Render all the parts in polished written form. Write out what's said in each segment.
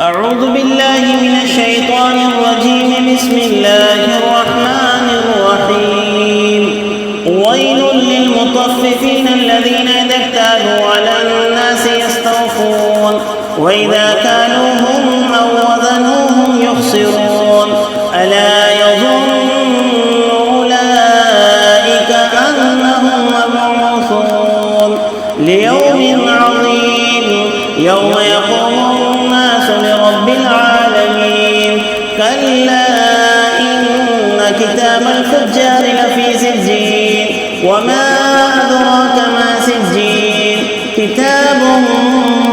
أعوذ بالله من الشيطان الرجيم. بسم الله الرحمن الرحيم. ويل للمطففين الذين إذا اكتالوا على الناس يستوفون وإذا كالوهم أو وزنوهم يخسرون. ألا يظن أولئك أنهم مبعوثون ليوم عظيم يوم يقوم الناس لرب العالمين. كلا إن كتاب الفجار لفي سجين وما أدراك ما سجين كتاب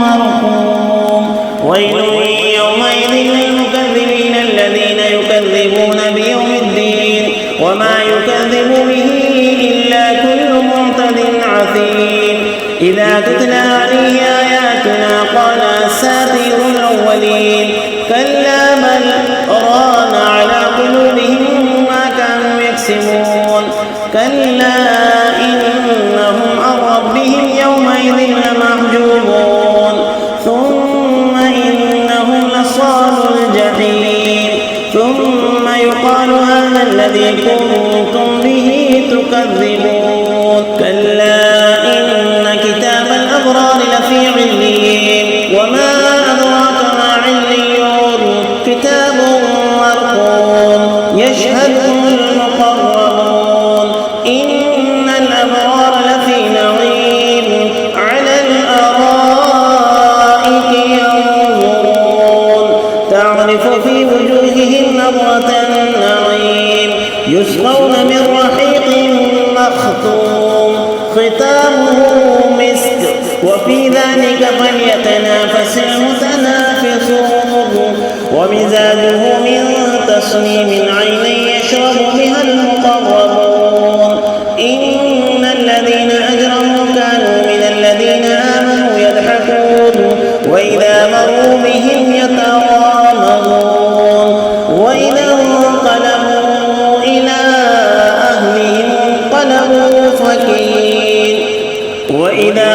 مرقوم. ويل يومئذ للمكذبين الذين يكذبون بيوم الدين وما يكذب به إلا كل معتد عثيم. إذا تتلى عليه آياتنا قال أساطير الأولين. كلا بل ران على قلوبهم ما كانوا يكسبون. كلا إنهم عن ربهم يومئذ لمحجوبون. ثم إنهم لصالوا الجحيم. ثم يقال هذا الذي كنتم به تكذبون. كلا إن كتاب الأبرار لفي عليين وما أدراك ما عليون كتاب مرقوم يشهده المقربون. إن الأبرار لفي نعيم على الأرائك ينظرون تعرف في وجوههم نضرة النعيم. يسقون من رحيق مختوم ختامه مسك وفي ذلك فليتنافس المتنافسون. ومزاجه من تسنيم عينا يشرب بها المقربون. إن الذين أجرموا كانوا من الذين آمنوا يضحكون وإذا مروا بهم يتغامزون وإذا انقلبوا إلى أهلهم انقلبوا فكين. وإذا